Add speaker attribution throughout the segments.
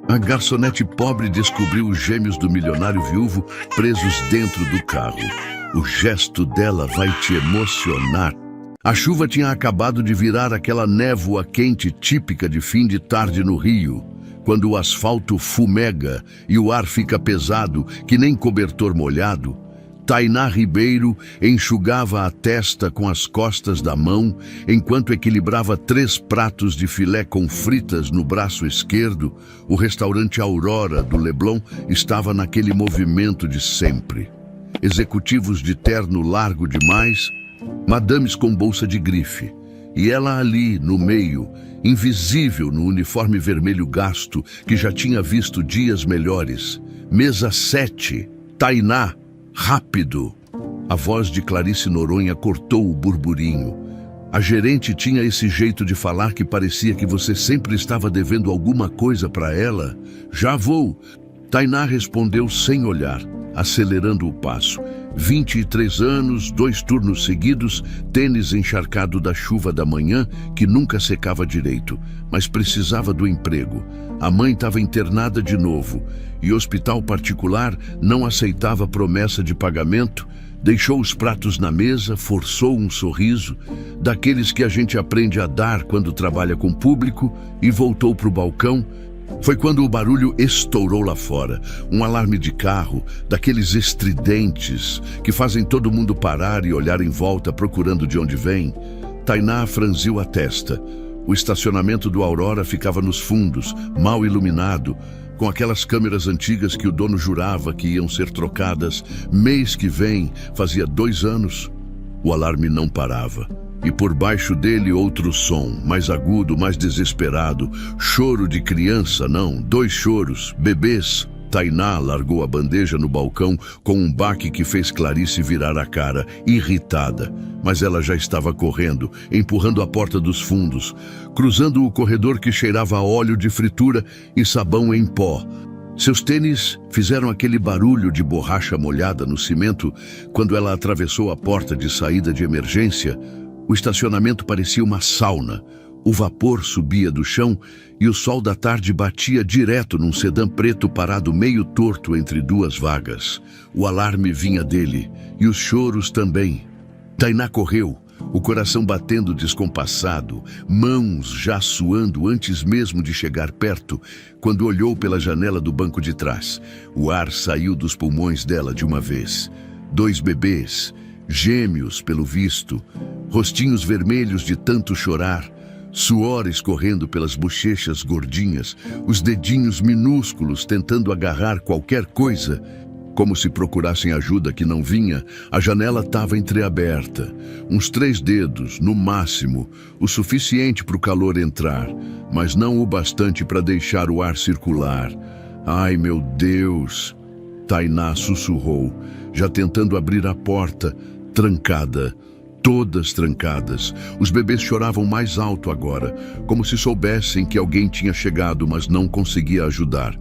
Speaker 1: A garçonete pobre descobriu os gêmeos do milionário viúvo presos dentro do carro. O gesto dela vai te emocionar. A chuva tinha acabado de virar aquela névoa quente típica de fim de tarde no Rio, quando o asfalto fumega e o ar fica pesado, que nem cobertor molhado. Tainá Ribeiro enxugava a testa com as costas da mão, enquanto equilibrava 3 pratos de filé com fritas no braço esquerdo. O restaurante Aurora do Leblon estava naquele movimento de sempre. Executivos de terno largo demais, madames com bolsa de grife. E ela ali, no meio, invisível no uniforme vermelho gasto, que já tinha visto dias melhores. Mesa 7, Tainá, rápido! A voz de Clarice Noronha cortou o burburinho. A gerente tinha esse jeito de falar que parecia que você sempre estava devendo alguma coisa para ela. Já vou! Tainá respondeu sem olhar, acelerando o passo. 23 anos, 2 turnos seguidos, tênis encharcado da chuva da manhã, que nunca secava direito, mas precisava do emprego. A mãe estava internada de novo, e o hospital particular não aceitava promessa de pagamento. Deixou os pratos na mesa, forçou um sorriso, daqueles que a gente aprende a dar quando trabalha com público, e voltou para o balcão. Foi quando o barulho estourou lá fora. Um alarme de carro, daqueles estridentes que fazem todo mundo parar e olhar em volta procurando de onde vem. Tainá franziu a testa. O estacionamento do Aurora ficava nos fundos, mal iluminado, com aquelas câmeras antigas que o dono jurava que iam ser trocadas mês que vem. Fazia 2 anos. O alarme não parava. E por baixo dele outro som, mais agudo, mais desesperado. Choro de criança, não, 2 choros, bebês. Tainá largou a bandeja no balcão com um baque que fez Clarice virar a cara, irritada. Mas ela já estava correndo, empurrando a porta dos fundos, cruzando o corredor que cheirava a óleo de fritura e sabão em pó. Seus tênis fizeram aquele barulho de borracha molhada no cimento quando ela atravessou a porta de saída de emergência. O estacionamento parecia uma sauna. O vapor subia do chão e o sol da tarde batia direto num sedã preto parado meio torto entre 2 vagas. O alarme vinha dele e os choros também. Tainá correu, o coração batendo descompassado, mãos já suando antes mesmo de chegar perto, quando olhou pela janela do banco de trás. O ar saiu dos pulmões dela de uma vez. 2 bebês, gêmeos pelo visto, rostinhos vermelhos de tanto chorar, suor escorrendo pelas bochechas gordinhas, os dedinhos minúsculos tentando agarrar qualquer coisa, como se procurassem ajuda que não vinha. A janela estava entreaberta, uns 3 dedos, no máximo, o suficiente para o calor entrar, mas não o bastante para deixar o ar circular. Ai, meu Deus! Tainá sussurrou, já tentando abrir a porta, trancada. Todas trancadas. Os bebês choravam mais alto agora, como se soubessem que alguém tinha chegado, mas não conseguia ajudar.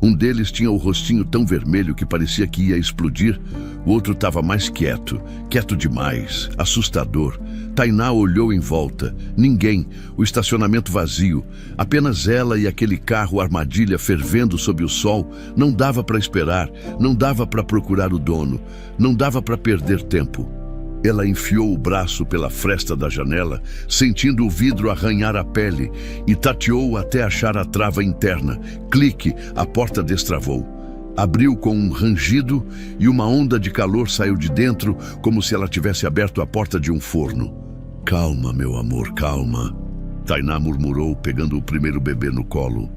Speaker 1: Um deles tinha o rostinho tão vermelho que parecia que ia explodir. O outro estava mais quieto, quieto demais, assustador. Tainá olhou em volta. Ninguém, o estacionamento vazio. Apenas ela e aquele carro armadilha fervendo sob o sol. Não dava para esperar, não dava para procurar o dono, não dava para perder tempo. Ela enfiou o braço pela fresta da janela, sentindo o vidro arranhar a pele, e tateou até achar a trava interna. Clique, a porta destravou. Abriu com um rangido e uma onda de calor saiu de dentro, como se ela tivesse aberto a porta de um forno. Calma, meu amor, calma. Tainá murmurou, pegando o primeiro bebê no colo.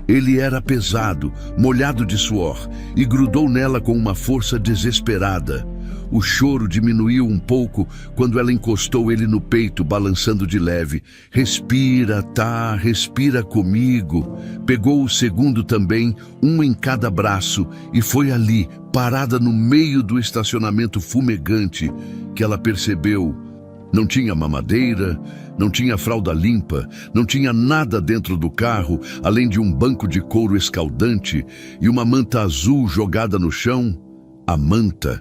Speaker 1: Ele era pesado, molhado de suor, e grudou nela com uma força desesperada. O choro diminuiu um pouco quando ela encostou ele no peito, balançando de leve. Respira, tá, respira comigo. Pegou o segundo também, um em cada braço, e foi ali, parada no meio do estacionamento fumegante, que ela percebeu. Não tinha mamadeira, não tinha fralda limpa, não tinha nada dentro do carro, além de um banco de couro escaldante e uma manta azul jogada no chão. A manta.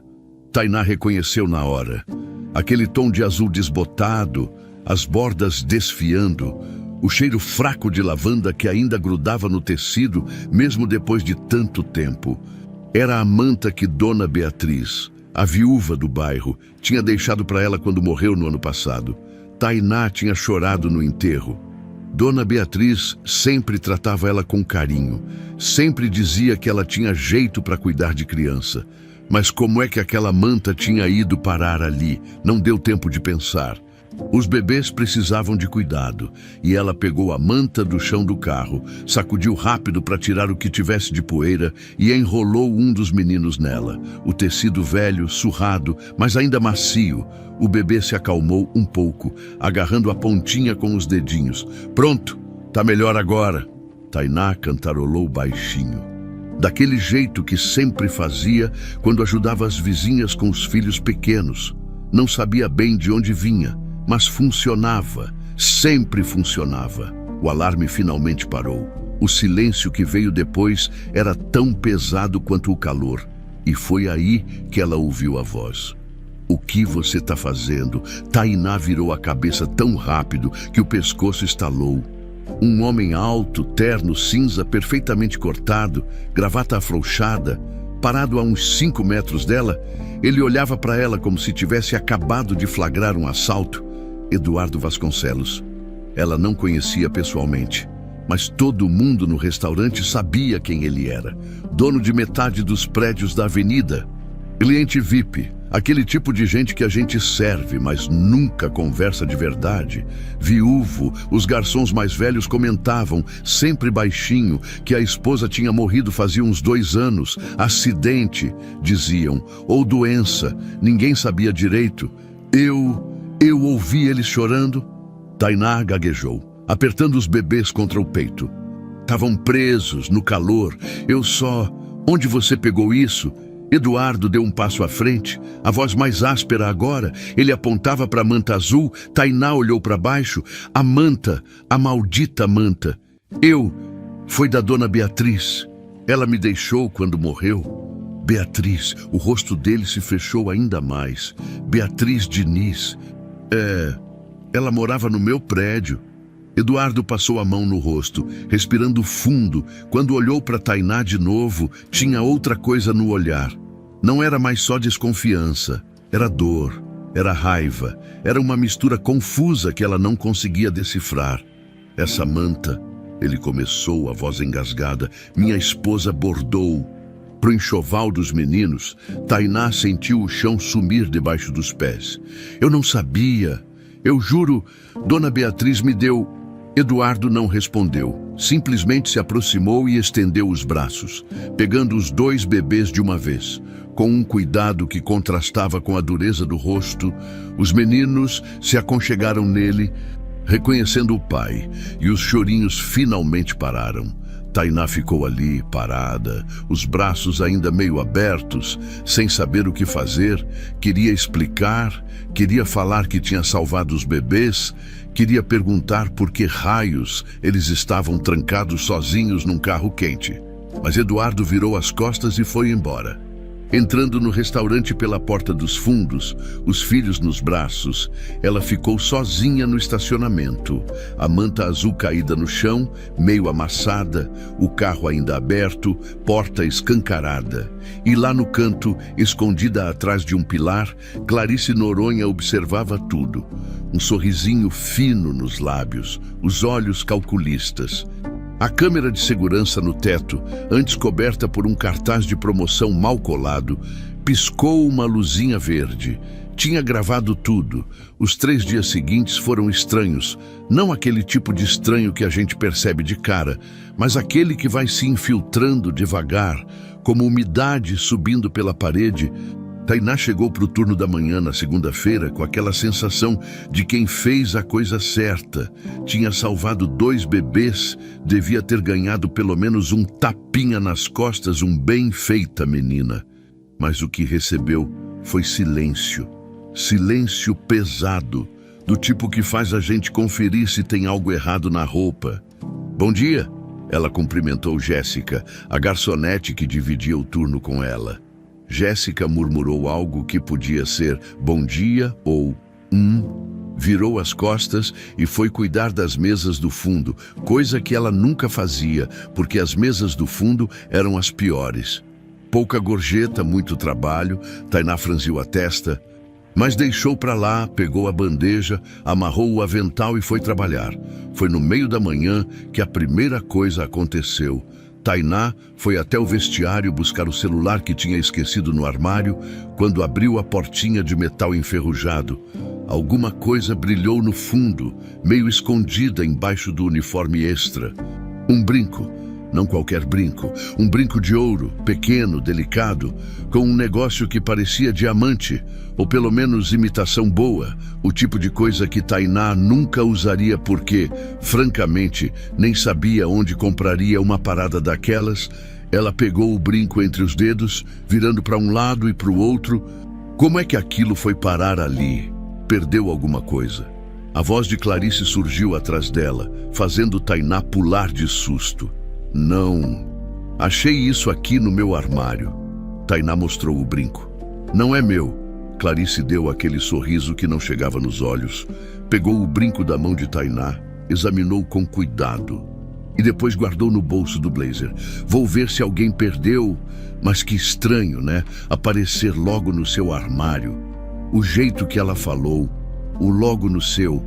Speaker 1: Tainá reconheceu na hora. Aquele tom de azul desbotado, as bordas desfiando, o cheiro fraco de lavanda que ainda grudava no tecido, mesmo depois de tanto tempo. Era a manta que Dona Beatriz, a viúva do bairro, tinha deixado para ela quando morreu no ano passado. Tainá tinha chorado no enterro. Dona Beatriz sempre tratava ela com carinho, sempre dizia que ela tinha jeito para cuidar de criança. Mas como é que aquela manta tinha ido parar ali? Não deu tempo de pensar. Os bebês precisavam de cuidado, e ela pegou a manta do chão do carro, sacudiu rápido para tirar o que tivesse de poeira e enrolou um dos meninos nela. O tecido velho, surrado, mas ainda macio. O bebê se acalmou um pouco, agarrando a pontinha com os dedinhos. Pronto, tá melhor agora. Tainá cantarolou baixinho, daquele jeito que sempre fazia quando ajudava as vizinhas com os filhos pequenos. Não sabia bem de onde vinha, mas funcionava, sempre funcionava. O alarme finalmente parou. O silêncio que veio depois era tão pesado quanto o calor. E foi aí que ela ouviu a voz. O que você está fazendo? Tainá virou a cabeça tão rápido que o pescoço estalou. Um homem alto, terno, cinza, perfeitamente cortado, gravata afrouxada, parado a uns 5 metros dela, ele olhava para ela como se tivesse acabado de flagrar um assalto. Eduardo Vasconcelos. Ela não conhecia pessoalmente, mas todo mundo no restaurante sabia quem ele era. Dono de metade dos prédios da avenida. Cliente VIP, aquele tipo de gente que a gente serve, mas nunca conversa de verdade. Viúvo, os garçons mais velhos comentavam, sempre baixinho, que a esposa tinha morrido fazia uns 2 anos. Acidente, diziam, ou doença, ninguém sabia direito. Eu ouvi eles chorando. Tainá gaguejou, apertando os bebês contra o peito. Estavam presos, no calor. Onde você pegou isso? Eduardo deu um passo à frente, a voz mais áspera agora. Ele apontava para a manta azul. Tainá olhou para baixo. A manta, a maldita manta. Foi da Dona Beatriz. Ela me deixou quando morreu. Beatriz, o rosto dele se fechou ainda mais. Beatriz Diniz. Ela morava no meu prédio. Eduardo passou a mão no rosto, respirando fundo. Quando olhou para Tainá de novo, tinha outra coisa no olhar. Não era mais só desconfiança, era dor, era raiva, era uma mistura confusa que ela não conseguia decifrar. Essa manta, ele começou, a voz engasgada, minha esposa bordou. Pro enxoval dos meninos, Tainá sentiu o chão sumir debaixo dos pés. Eu não sabia. Eu juro, Dona Beatriz me deu... Eduardo não respondeu. Simplesmente se aproximou e estendeu os braços, pegando os 2 bebês de uma vez. Com um cuidado que contrastava com a dureza do rosto, os meninos se aconchegaram nele, reconhecendo o pai, e os chorinhos finalmente pararam. Tainá ficou ali, parada, os braços ainda meio abertos, sem saber o que fazer. Queria explicar, queria falar que tinha salvado os bebês, queria perguntar por que raios eles estavam trancados sozinhos num carro quente. Mas Eduardo virou as costas e foi embora. Entrando no restaurante pela porta dos fundos, os filhos nos braços, ela ficou sozinha no estacionamento. A manta azul caída no chão, meio amassada, o carro ainda aberto, porta escancarada. E lá no canto, escondida atrás de um pilar, Clarice Noronha observava tudo. Um sorrisinho fino nos lábios, os olhos calculistas. A câmera de segurança no teto, antes coberta por um cartaz de promoção mal colado, piscou uma luzinha verde. Tinha gravado tudo. Os 3 dias seguintes foram estranhos. Não aquele tipo de estranho que a gente percebe de cara, mas aquele que vai se infiltrando devagar, como umidade subindo pela parede. Tainá chegou para o turno da manhã na segunda-feira com aquela sensação de quem fez a coisa certa. Tinha salvado 2 bebês, devia ter ganhado pelo menos um tapinha nas costas, um bem feita menina. Mas o que recebeu foi silêncio. Silêncio pesado, do tipo que faz a gente conferir se tem algo errado na roupa. Bom dia, ela cumprimentou Jéssica, a garçonete que dividia o turno com ela. Jéssica murmurou algo que podia ser bom dia ou Virou as costas e foi cuidar das mesas do fundo, coisa que ela nunca fazia, porque as mesas do fundo eram as piores. Pouca gorjeta, muito trabalho. Tainá franziu a testa, mas deixou para lá, pegou a bandeja, amarrou o avental e foi trabalhar. Foi no meio da manhã que a primeira coisa aconteceu. Tainá foi até o vestiário buscar o celular que tinha esquecido no armário. Quando abriu a portinha de metal enferrujado, alguma coisa brilhou no fundo, meio escondida embaixo do uniforme extra. Um brinco. Não qualquer brinco, um brinco de ouro, pequeno, delicado, com um negócio que parecia diamante, ou pelo menos imitação boa, o tipo de coisa que Tainá nunca usaria porque, francamente, nem sabia onde compraria uma parada daquelas. Ela pegou o brinco entre os dedos, virando para um lado e para o outro. Como é que aquilo foi parar ali? Perdeu alguma coisa. A voz de Clarice surgiu atrás dela, fazendo Tainá pular de susto. Não, achei isso aqui no meu armário. Tainá mostrou o brinco. Não é meu. Clarice deu aquele sorriso que não chegava nos olhos. Pegou o brinco da mão de Tainá, examinou com cuidado e depois guardou no bolso do blazer. Vou ver se alguém perdeu, mas que estranho, né? Aparecer logo no seu armário. O jeito que ela falou, o logo no seu,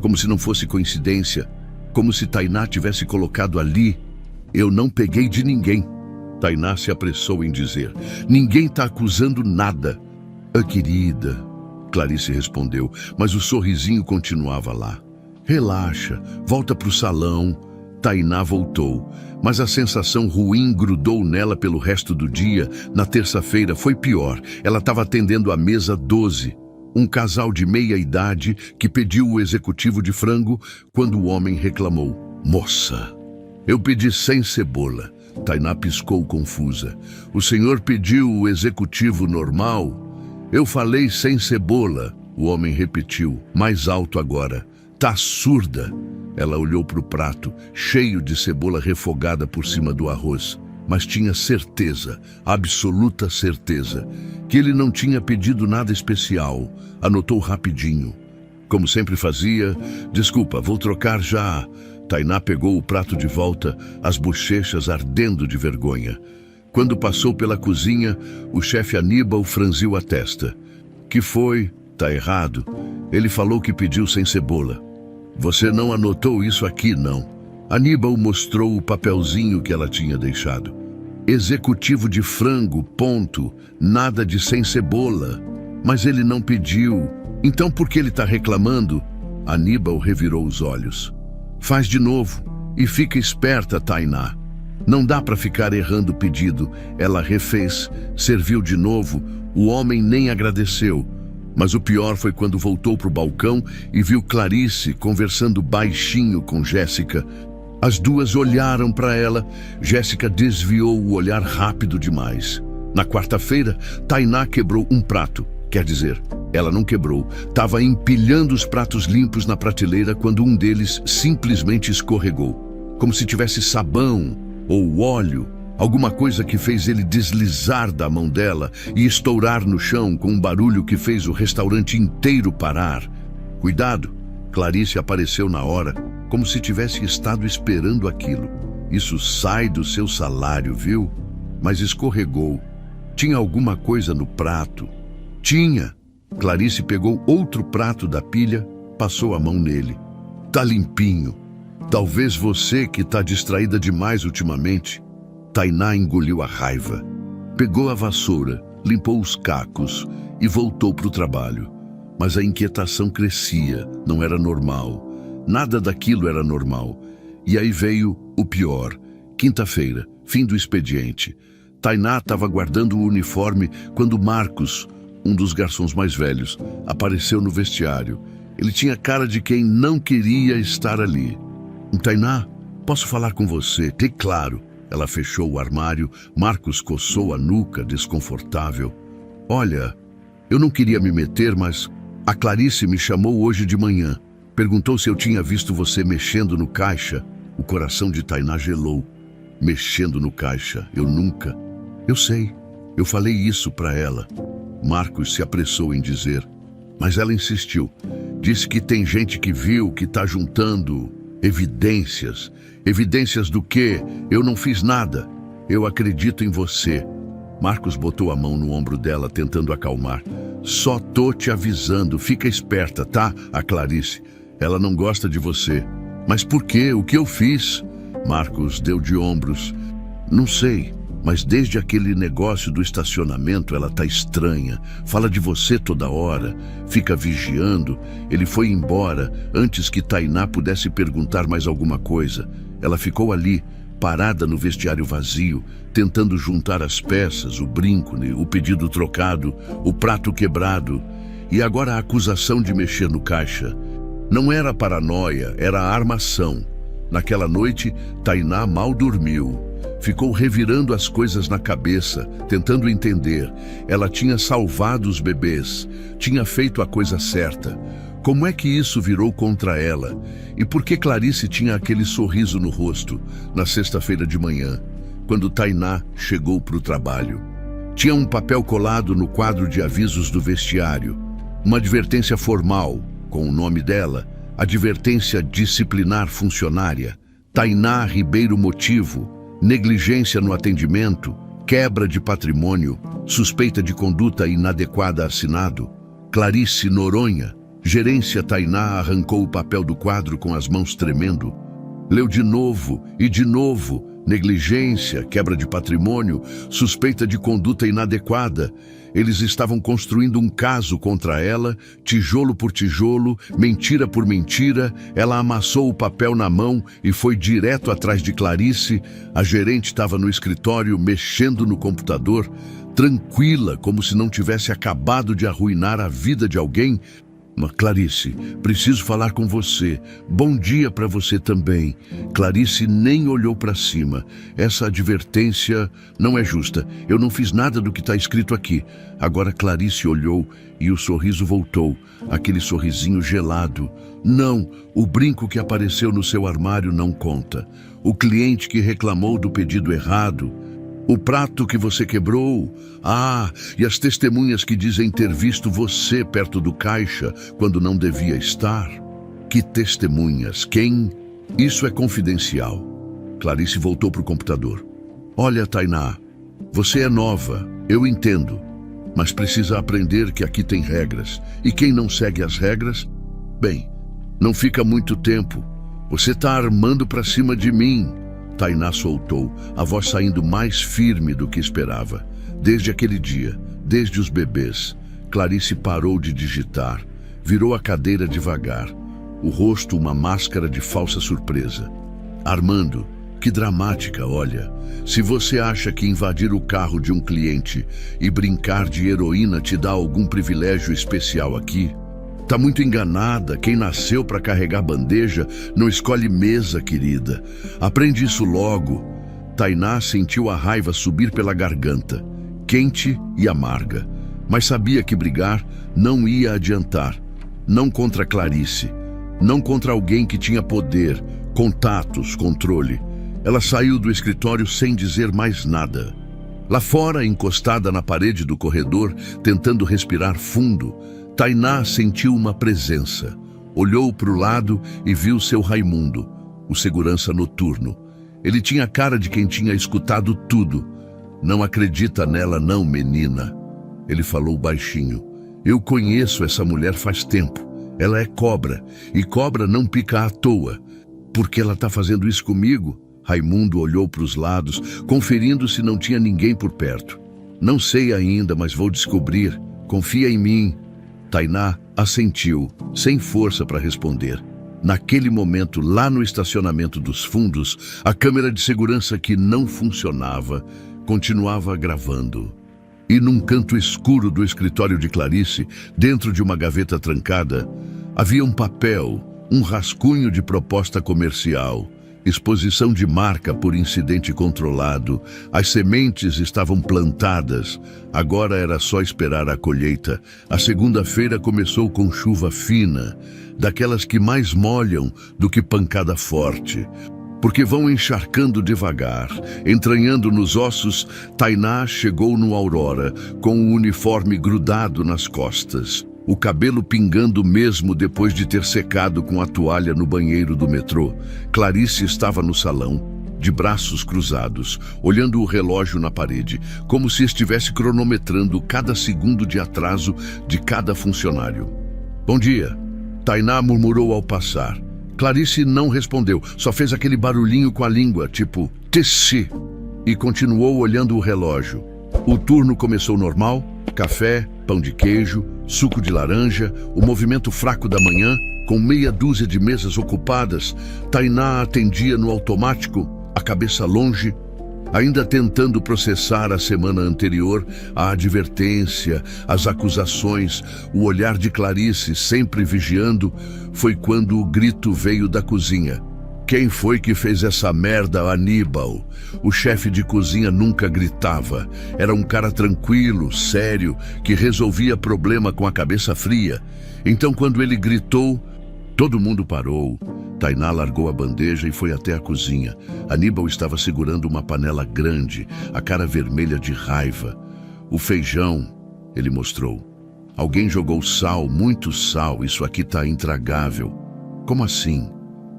Speaker 1: como se não fosse coincidência, como se Tainá tivesse colocado ali. Eu não peguei de ninguém. Tainá se apressou em dizer. Ninguém está acusando nada. Ah, querida, Clarice respondeu, mas o sorrisinho continuava lá. Relaxa, volta para o salão. Tainá voltou, mas a sensação ruim grudou nela pelo resto do dia. Na terça-feira foi pior. Ela estava atendendo a mesa 12. Um casal de meia-idade que pediu o executivo de frango quando o homem reclamou. Moça, eu pedi sem cebola. Tainá piscou confusa. O senhor pediu o executivo normal? Eu falei sem cebola. O homem repetiu, mais alto agora. Tá surda. Ela olhou para o prato, cheio de cebola refogada por cima do arroz, mas tinha certeza, absoluta certeza, que ele não tinha pedido nada especial. Anotou rapidinho. Como sempre fazia, desculpa, vou trocar já. Tainá pegou o prato de volta, as bochechas ardendo de vergonha. Quando passou pela cozinha, o chefe Aníbal franziu a testa. Que foi? Tá errado. Ele falou que pediu sem cebola. Você não anotou isso aqui, não. Aníbal mostrou o papelzinho que ela tinha deixado. Executivo de frango, ponto. Nada de sem cebola. Mas ele não pediu. Então por que ele está reclamando? Aníbal revirou os olhos. Faz de novo e fica esperta, Tainá. Não dá para ficar errando o pedido. Ela refez, serviu de novo. O homem nem agradeceu. Mas o pior foi quando voltou para o balcão e viu Clarice conversando baixinho com Jéssica. As duas olharam para ela. Jéssica desviou o olhar rápido demais. Na quarta-feira, Tainá quebrou um prato. Quer dizer, ela não quebrou. Estava empilhando os pratos limpos na prateleira quando um deles simplesmente escorregou. Como se tivesse sabão ou óleo. Alguma coisa que fez ele deslizar da mão dela e estourar no chão com um barulho que fez o restaurante inteiro parar. Cuidado! Clarice apareceu na hora, como se tivesse estado esperando aquilo. Isso sai do seu salário, viu? Mas escorregou. Tinha alguma coisa no prato. Tinha! Clarice pegou outro prato da pilha, passou a mão nele. Tá limpinho. Talvez você que tá distraída demais ultimamente. Tainá engoliu a raiva. Pegou a vassoura, limpou os cacos e voltou para o trabalho. Mas a inquietação crescia, não era normal. Nada daquilo era normal. E aí veio o pior. Quinta-feira, fim do expediente. Tainá estava guardando o uniforme quando Marcos, um dos garçons mais velhos, apareceu no vestiário. Ele tinha cara de quem não queria estar ali. Tainá, posso falar com você? Tem claro. Ela fechou o armário. Marcos coçou a nuca, desconfortável. Olha, eu não queria me meter, mas a Clarice me chamou hoje de manhã. Perguntou se eu tinha visto você mexendo no caixa. O coração de Tainá gelou. Mexendo no caixa, eu nunca. Eu sei, eu falei isso para ela. Marcos se apressou em dizer, mas ela insistiu. Disse que tem gente que viu, que tá juntando evidências. Evidências do quê? Eu não fiz nada. Eu acredito em você. Marcos botou a mão no ombro dela, tentando acalmar. Só tô te avisando, fica esperta, tá? A Clarice. Ela não gosta de você. Mas por quê? O que eu fiz? Marcos deu de ombros. Não sei, mas desde aquele negócio do estacionamento ela tá estranha. Fala de você toda hora, fica vigiando. Ele foi embora antes que Tainá pudesse perguntar mais alguma coisa. Ela ficou ali, parada no vestiário vazio, tentando juntar as peças, o brinco, o pedido trocado, o prato quebrado. E agora a acusação de mexer no caixa. Não era paranoia, era armação. Naquela noite, Tainá mal dormiu. Ficou revirando as coisas na cabeça, tentando entender. Ela tinha salvado os bebês, tinha feito a coisa certa. Como é que isso virou contra ela? E por que Clarice tinha aquele sorriso no rosto na sexta-feira de manhã, quando Tainá chegou para o trabalho? Tinha um papel colado no quadro de avisos do vestiário, uma advertência formal, com o nome dela, advertência disciplinar funcionária, Tainá Ribeiro motivo, negligência no atendimento, quebra de patrimônio, suspeita de conduta inadequada assinado, Clarice Noronha. Gerência. Tainá arrancou o papel do quadro com as mãos tremendo. Leu de novo e de novo. Negligência, quebra de patrimônio, suspeita de conduta inadequada. Eles estavam construindo um caso contra ela, tijolo por tijolo, mentira por mentira. Ela amassou o papel na mão e foi direto atrás de Clarice. A gerente estava no escritório, mexendo no computador, tranquila, como se não tivesse acabado de arruinar a vida de alguém. Clarice, preciso falar com você. Bom dia para você também. Clarice nem olhou para cima. Essa advertência não é justa. Eu não fiz nada do que está escrito aqui. Agora Clarice olhou e o sorriso voltou. Aquele sorrisinho gelado. Não, o brinco que apareceu no seu armário não conta. O cliente que reclamou do pedido errado. O prato que você quebrou. E as testemunhas que dizem ter visto você perto do caixa quando não devia estar. Que testemunhas? Quem? Isso é confidencial. Clarice voltou para o computador. Olha, Tainá, você é nova, eu entendo, mas precisa aprender que aqui tem regras. E quem não segue as regras? Bem, não fica muito tempo. Você está armando para cima de mim. Tainá soltou, a voz saindo mais firme do que esperava. Desde aquele dia, desde os bebês, Clarice parou de digitar, virou a cadeira devagar, o rosto uma máscara de falsa surpresa. Armando, que dramática, olha. Se você acha que invadir o carro de um cliente e brincar de heroína te dá algum privilégio especial aqui, tá muito enganada. Quem nasceu para carregar bandeja não escolhe mesa, querida. Aprende isso logo. Tainá sentiu a raiva subir pela garganta, quente e amarga. Mas sabia que brigar não ia adiantar. Não contra Clarice. Não contra alguém que tinha poder, contatos, controle. Ela saiu do escritório sem dizer mais nada. Lá fora, encostada na parede do corredor, tentando respirar fundo, Tainá sentiu uma presença. Olhou para o lado e viu seu Raimundo, o segurança noturno. Ele tinha a cara de quem tinha escutado tudo. Não acredita nela não, menina. Ele falou baixinho. Eu conheço essa mulher faz tempo. Ela é cobra, e cobra não pica à toa. Por que ela está fazendo isso comigo? Raimundo olhou para os lados, conferindo se não tinha ninguém por perto. Não sei ainda, mas vou descobrir. Confia em mim. Tainá assentiu, sem força para responder. Naquele momento, lá no estacionamento dos fundos, a câmera de segurança que não funcionava continuava gravando. E num canto escuro do escritório de Clarice, dentro de uma gaveta trancada, havia um papel, um rascunho de proposta comercial. Exposição de marca por incidente controlado. As sementes estavam plantadas. Agora era só esperar a colheita. A segunda-feira começou com chuva fina, daquelas que mais molham do que pancada forte. Porque vão encharcando devagar, entranhando nos ossos. Tainá chegou no Aurora, com o uniforme grudado nas costas. o cabelo pingando mesmo depois de ter secado com a toalha no banheiro do metrô. Clarice estava no salão, de braços cruzados, olhando o relógio na parede, como se estivesse cronometrando cada segundo de atraso de cada funcionário. "Bom dia", Tainá murmurou ao passar. Clarice não respondeu, só fez aquele barulhinho com a língua, tipo "tissi", e continuou olhando o relógio. O turno começou normal: café, pão de queijo, suco de laranja, o movimento fraco da manhã, com meia dúzia de mesas ocupadas. Tainá atendia no automático, a cabeça longe, ainda tentando processar a semana anterior, a advertência, as acusações, o olhar de Clarice sempre vigiando. Foi quando o grito veio da cozinha. "Quem foi que fez essa merda, Aníbal?" O chefe de cozinha nunca gritava. Era um cara tranquilo, sério, que resolvia problema com a cabeça fria. Então, quando ele gritou, todo mundo parou. Tainá largou a bandeja e foi até a cozinha. Aníbal estava segurando uma panela grande, a cara vermelha de raiva. "O feijão", ele mostrou. "Alguém jogou sal, muito sal, isso aqui tá intragável." "Como assim?"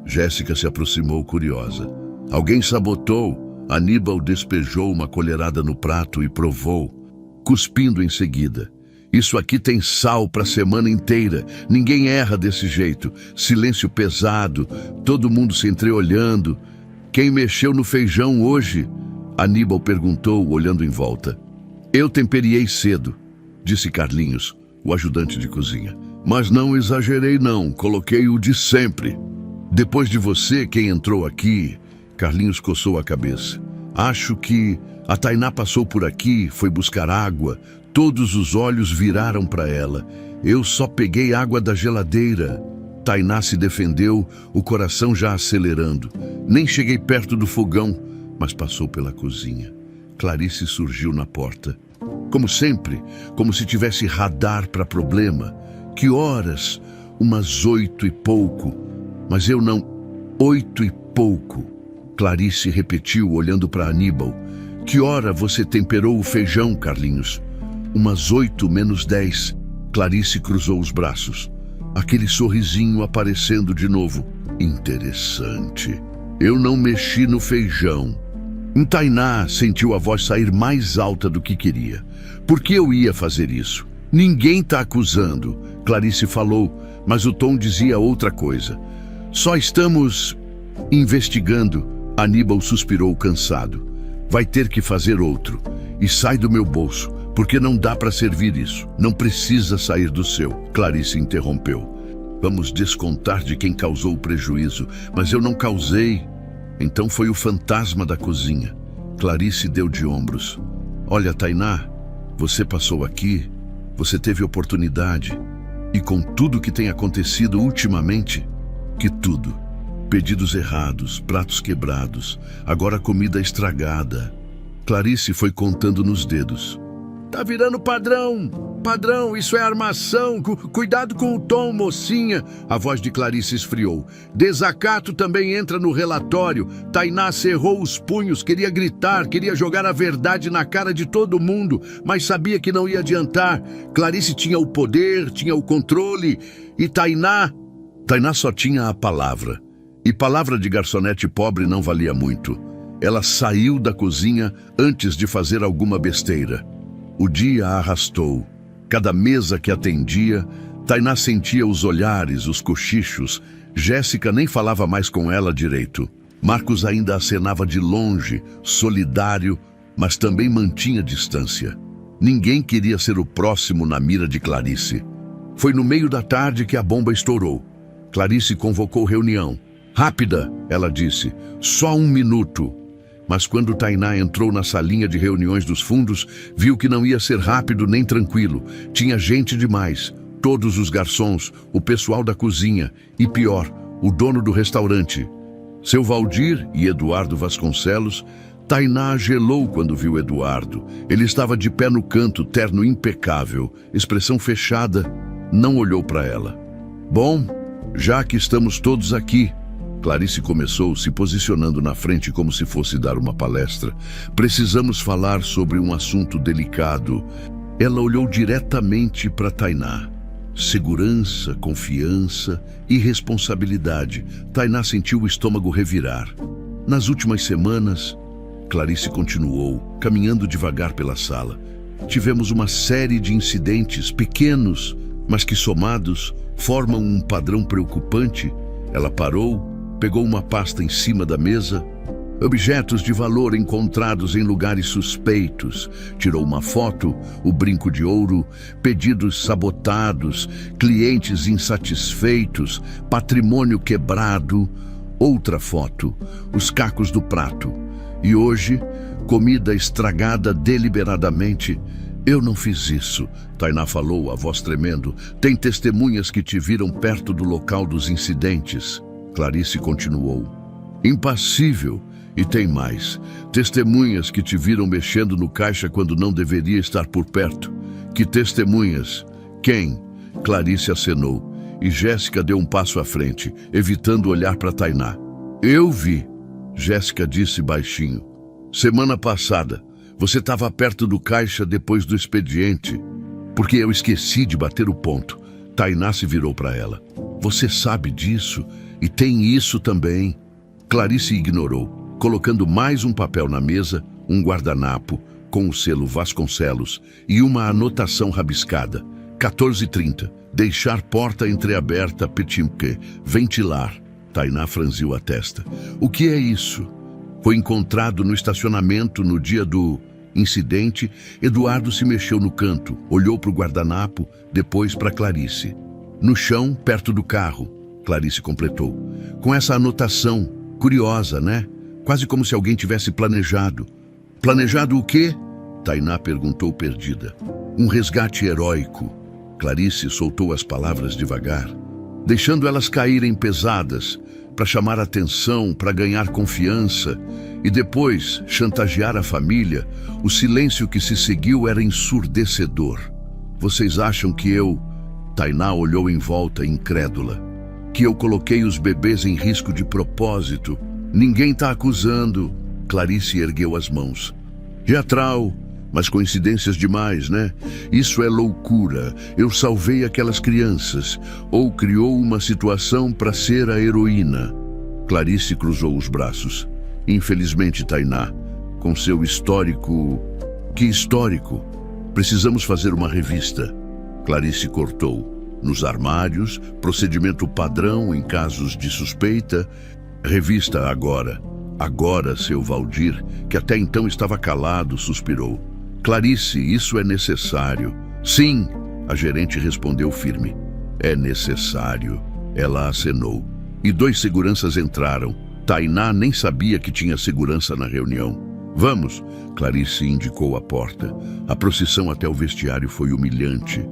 Speaker 1: Jéssica se aproximou curiosa. "Alguém sabotou." Aníbal despejou uma colherada no prato e provou, cuspindo em seguida. "Isso aqui tem sal para a semana inteira. Ninguém erra desse jeito." Silêncio pesado, todo mundo se entreolhando. "Quem mexeu no feijão hoje?" Aníbal perguntou, olhando em volta. "Eu temperiei cedo", disse Carlinhos, o ajudante de cozinha. "Mas não exagerei não, coloquei o de sempre." "Depois de você, quem entrou aqui?" Carlinhos coçou a cabeça. "Acho que a Tainá passou por aqui, foi buscar água. Todos os olhos viraram para ela. Eu só peguei água da geladeira." Tainá se defendeu, o coração já acelerando. "Nem cheguei perto do fogão", mas passou pela cozinha. Clarice surgiu na porta. Como sempre, como se tivesse radar para problema. "Que horas?" "Umas 8 e pouco." "Mas eu não..." "8 e pouco." Clarice repetiu, olhando para Aníbal. "Que hora você temperou o feijão, Carlinhos?" "Umas 8 menos 10. Clarice cruzou os braços. Aquele sorrisinho aparecendo de novo. "Interessante. Eu não mexi no feijão." Tainá sentiu a voz sair mais alta do que queria. "Por que eu ia fazer isso? Ninguém tá acusando." Clarice falou, mas o tom dizia outra coisa. "Só estamos investigando." Aníbal suspirou cansado. "Vai ter que fazer outro. E sai do meu bolso, porque não dá para servir isso. Não precisa sair do seu." Clarice interrompeu. "Vamos descontar de quem causou o prejuízo, mas eu não causei." "Então foi o fantasma da cozinha." Clarice deu de ombros. "Olha, Tainá, você passou aqui, você teve oportunidade. E com tudo que tem acontecido ultimamente, que tudo. Pedidos errados, pratos quebrados, agora comida estragada." Clarice foi contando nos dedos. "Tá virando padrão. Padrão, isso é armação. Cuidado com o tom, mocinha." A voz de Clarice esfriou. "Desacato também entra no relatório." Tainá cerrou os punhos, queria gritar, queria jogar a verdade na cara de todo mundo, mas sabia que não ia adiantar. Clarice tinha o poder, tinha o controle, e Tainá só tinha a palavra. E palavra de garçonete pobre não valia muito. Ela saiu da cozinha antes de fazer alguma besteira. O dia a arrastou. Cada mesa que atendia, Tainá sentia os olhares, os cochichos. Jéssica nem falava mais com ela direito. Marcos ainda acenava de longe, solidário, mas também mantinha distância. Ninguém queria ser o próximo na mira de Clarice. Foi no meio da tarde que a bomba estourou. Clarice convocou reunião. "Rápida", ela disse, "só 1 minuto." Mas quando Tainá entrou na salinha de reuniões dos fundos, viu que não ia ser rápido nem tranquilo. Tinha gente demais. Todos os garçons, o pessoal da cozinha e, pior, o dono do restaurante. Seu Valdir e Eduardo Vasconcelos. Tainá gelou quando viu Eduardo. Ele estava de pé no canto, terno impecável, expressão fechada. Não olhou para ela. "Bom, já que estamos todos aqui", Clarice começou, se posicionando na frente como se fosse dar uma palestra, "precisamos falar sobre um assunto delicado." Ela olhou diretamente para Tainá. Segurança, confiança e responsabilidade. Tainá sentiu o estômago revirar. Nas últimas semanas, Clarice continuou, caminhando devagar pela sala. Tivemos uma série de incidentes pequenos, mas que somados formam um padrão preocupante. Ela parou, pegou uma pasta em cima da mesa. Objetos de valor encontrados em lugares suspeitos. Tirou uma foto, o brinco de ouro, pedidos sabotados, clientes insatisfeitos, patrimônio quebrado. Outra foto, os cacos do prato. E hoje, comida estragada deliberadamente. Eu não fiz isso, Tainá falou, a voz tremendo. Tem testemunhas que te viram perto do local dos incidentes. Clarice continuou. Impassível. E tem mais. Testemunhas que te viram mexendo no caixa quando não deveria estar por perto. Que testemunhas? Quem? Clarice acenou. E Jéssica deu um passo à frente, evitando olhar para Tainá. Eu vi, Jéssica disse baixinho. Semana passada, você estava perto do caixa depois do expediente. Porque eu esqueci de bater o ponto. Tainá se virou para ela. Você sabe disso? E tem isso também. Clarice ignorou, colocando mais um papel na mesa, um guardanapo, com o selo Vasconcelos e uma anotação rabiscada. 14h30. Deixar porta entreaberta, petimque. Ventilar. Tainá franziu a testa. O que é isso? Foi encontrado no estacionamento no dia do incidente. Eduardo se mexeu no canto, olhou para o guardanapo, depois para Clarice. No chão, perto do carro, Clarice completou. Com essa anotação, curiosa, né? Quase como se alguém tivesse planejado. Planejado o quê? Tainá perguntou perdida. Um resgate heróico. Clarice soltou as palavras devagar, deixando elas caírem pesadas, para chamar atenção, para ganhar confiança e depois chantagear a família. O silêncio que se seguiu era ensurdecedor. Vocês acham que eu... Tainá olhou em volta, incrédula. Que eu coloquei os bebês em risco de propósito? Ninguém está acusando. Clarice ergueu as mãos. Teatral, mas coincidências demais, né? Isso é loucura. Eu salvei aquelas crianças. Ou criou uma situação para ser a heroína. Clarice cruzou os braços. Infelizmente, Tainá, com seu histórico... Que histórico? Precisamos fazer uma revista. Clarice cortou. Nos armários, procedimento padrão em casos de suspeita... Revista agora. Agora, seu Valdir, que até então estava calado, suspirou. Clarice, isso é necessário. Sim, a gerente respondeu firme. É necessário. Ela acenou. E 2 seguranças entraram. Tainá nem sabia que tinha segurança na reunião. Vamos, Clarice indicou a porta. A procissão até o vestiário foi humilhante.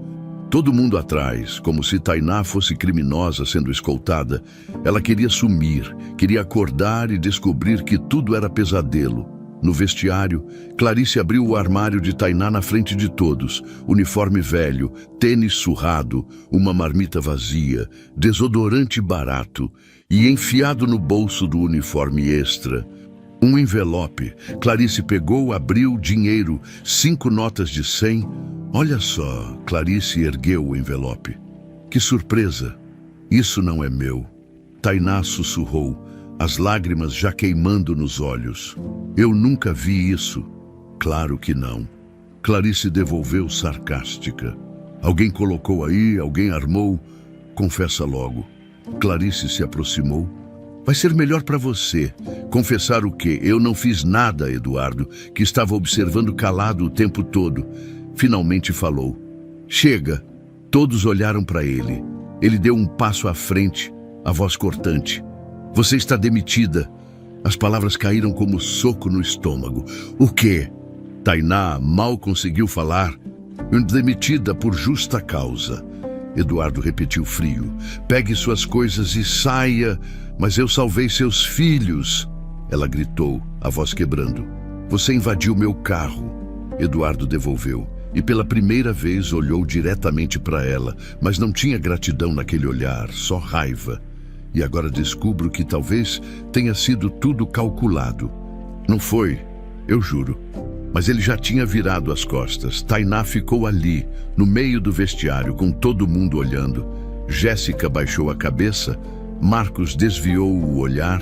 Speaker 1: Todo mundo atrás, como se Tainá fosse criminosa sendo escoltada. Ela queria sumir, queria acordar e descobrir que tudo era pesadelo. No vestiário, Clarice abriu o armário de Tainá na frente de todos. Uniforme velho, tênis surrado, uma marmita vazia, desodorante barato e enfiado no bolso do uniforme extra. Um envelope. Clarice pegou, abriu dinheiro, 5 notas de 100. Olha só, Clarice ergueu o envelope. Que surpresa! Isso não é meu. Tainá sussurrou, as lágrimas já queimando nos olhos. Eu nunca vi isso. Claro que não. Clarice devolveu sarcástica. Alguém colocou aí, alguém armou. Confessa logo. Clarice se aproximou. Vai ser melhor para você. Confessar o quê? Eu não fiz nada, Eduardo, que estava observando calado o tempo todo. Finalmente falou. Chega. Todos olharam para ele. Ele deu um passo à frente, a voz cortante. Você está demitida. As palavras caíram como soco no estômago. O quê? Tainá mal conseguiu falar. Demitida por justa causa. Eduardo repetiu frio. Pegue suas coisas e saia. Mas eu salvei seus filhos. Ela gritou, a voz quebrando. Você invadiu meu carro. Eduardo devolveu. E pela primeira vez olhou diretamente para ela, mas não tinha gratidão naquele olhar, só raiva. E agora descubro que talvez tenha sido tudo calculado. Não foi, eu juro. Mas ele já tinha virado as costas. Tainá ficou ali, no meio do vestiário, com todo mundo olhando. Jéssica baixou a cabeça, Marcos desviou o olhar.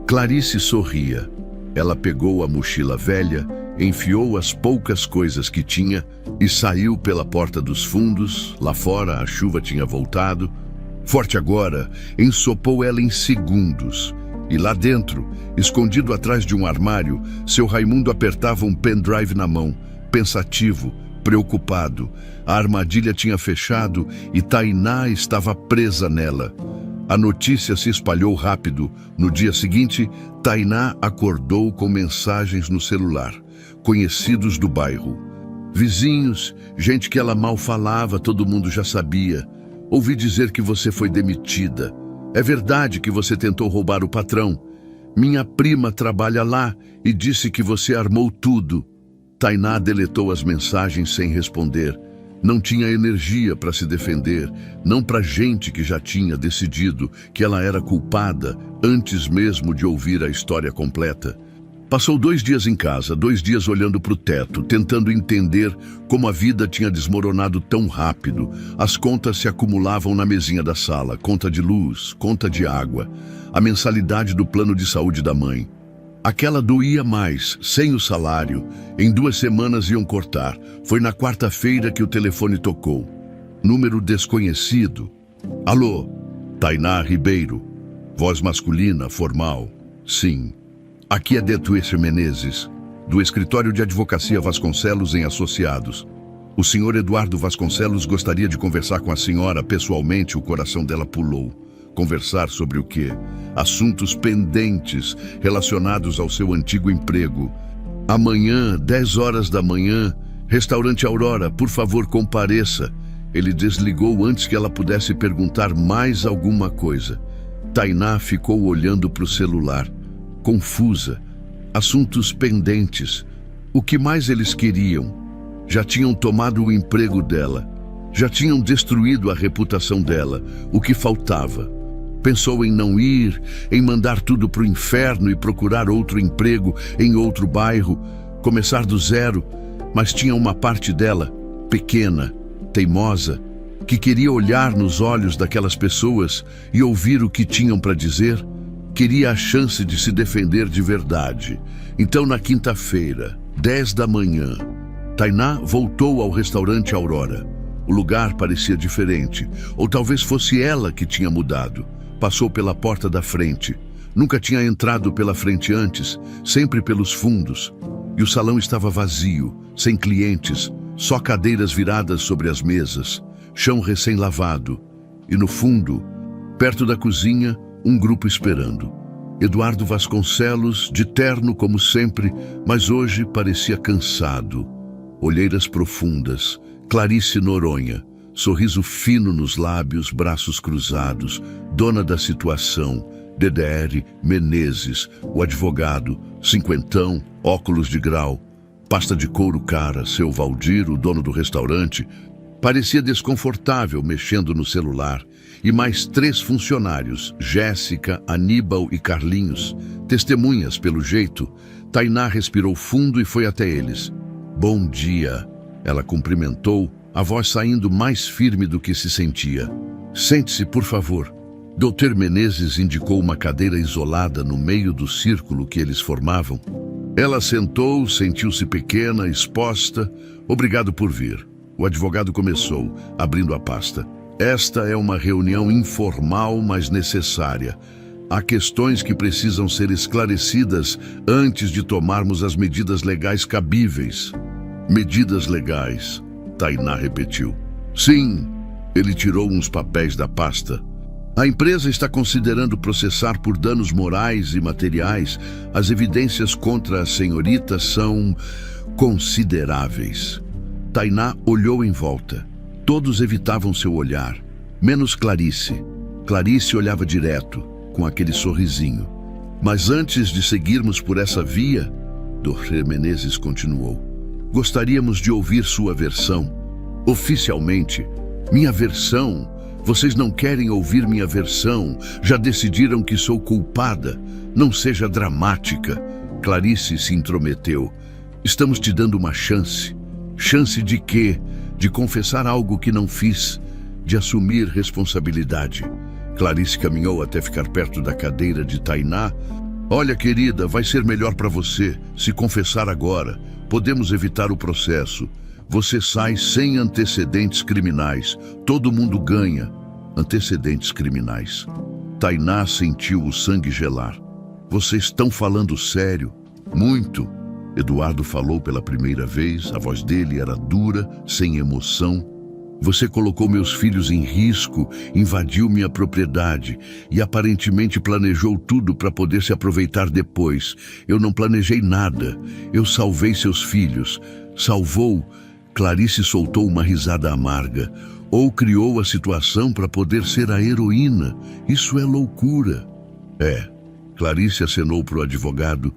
Speaker 1: Clarice sorria. Ela pegou a mochila velha, enfiou as poucas coisas que tinha e saiu pela porta dos fundos. Lá fora a chuva tinha voltado. Forte agora, ensopou ela em segundos. E lá dentro, escondido atrás de um armário, seu Raimundo apertava um pendrive na mão, pensativo, preocupado. A armadilha tinha fechado e Tainá estava presa nela. A notícia se espalhou rápido. No dia seguinte, Tainá acordou com mensagens no celular. Conhecidos do bairro. Vizinhos, gente que ela mal falava, todo mundo já sabia. Ouvi dizer que você foi demitida. É verdade que você tentou roubar o patrão. Minha prima trabalha lá e disse que você armou tudo. Tainá deletou as mensagens sem responder. Não tinha energia para se defender, não para gente que já tinha decidido que ela era culpada antes mesmo de ouvir a história completa. Passou 2 dias em casa, 2 dias olhando para o teto, tentando entender como a vida tinha desmoronado tão rápido. As contas se acumulavam na mesinha da sala, conta de luz, conta de água, a mensalidade do plano de saúde da mãe. Aquela doía mais, sem o salário. Em 2 semanas iam cortar. Foi na quarta-feira que o telefone tocou. Número desconhecido. Alô, Tainá Ribeiro. Voz masculina, formal. Sim. Aqui é Detuício Menezes, do escritório de advocacia Vasconcelos em Associados. O senhor Eduardo Vasconcelos gostaria de conversar com a senhora pessoalmente. O coração dela pulou. Conversar sobre o quê? Assuntos pendentes relacionados ao seu antigo emprego. Amanhã, 10 horas da manhã, restaurante Aurora, por favor, compareça. Ele desligou antes que ela pudesse perguntar mais alguma coisa. Tainá ficou olhando para o celular, confusa. Assuntos pendentes. O que mais eles queriam? Já tinham tomado o emprego dela. Já tinham destruído a reputação dela. O que faltava? Pensou em não ir, em mandar tudo para o inferno e procurar outro emprego em outro bairro, começar do zero, mas tinha uma parte dela, pequena, teimosa, que queria olhar nos olhos daquelas pessoas e ouvir o que tinham para dizer. Queria a chance de se defender de verdade. Então, na quinta-feira, 10 da manhã, Tainá voltou ao restaurante Aurora. O lugar parecia diferente, ou talvez fosse ela que tinha mudado. Passou pela porta da frente. Nunca tinha entrado pela frente antes, sempre pelos fundos. E o salão estava vazio, sem clientes, só cadeiras viradas sobre as mesas, chão recém-lavado. E no fundo, perto da cozinha, um grupo esperando. Eduardo Vasconcelos, de terno como sempre, mas hoje parecia cansado. Olheiras profundas, Clarice Noronha, sorriso fino nos lábios, braços cruzados, dona da situação, DDR Menezes, o advogado, cinquentão, óculos de grau, pasta de couro cara, seu Valdir, o dono do restaurante, parecia desconfortável mexendo no celular, e mais 3 funcionários, Jéssica, Aníbal e Carlinhos, testemunhas pelo jeito. Tainá respirou fundo e foi até eles. Bom dia, ela cumprimentou, a voz saindo mais firme do que se sentia. Sente-se, por favor. Dr. Menezes indicou uma cadeira isolada no meio do círculo que eles formavam. Ela sentou, sentiu-se pequena, exposta. Obrigado por vir. O advogado começou, abrindo a pasta. Esta é uma reunião informal, mas necessária. Há questões que precisam ser esclarecidas antes de tomarmos as medidas legais cabíveis. Medidas legais, Tainá repetiu. Sim, ele tirou uns papéis da pasta. A empresa está considerando processar por danos morais e materiais. As evidências contra a senhorita são consideráveis. Tainá olhou em volta. Todos evitavam seu olhar, menos Clarice. Clarice olhava direto, com aquele sorrisinho. Mas antes de seguirmos por essa via, Dr. Menezes continuou, gostaríamos de ouvir sua versão. Oficialmente, minha versão? Vocês não querem ouvir minha versão? Já decidiram que sou culpada? Não seja dramática. Clarice se intrometeu. Estamos te dando uma chance. Chance de quê? De confessar algo que não fiz, de assumir responsabilidade. Clarice caminhou até ficar perto da cadeira de Tainá. Olha, querida, vai ser melhor para você se confessar agora. Podemos evitar o processo. Você sai sem antecedentes criminais. Todo mundo ganha. Antecedentes criminais. Tainá sentiu o sangue gelar. Vocês estão falando sério? Muito. Eduardo falou pela primeira vez. A voz dele era dura, sem emoção. Você colocou meus filhos em risco, invadiu minha propriedade e aparentemente planejou tudo para poder se aproveitar depois. Eu não planejei nada. Eu salvei seus filhos. Salvou. Clarice soltou uma risada amarga. Ou criou a situação para poder ser a heroína. Isso é loucura. Clarice acenou para o advogado,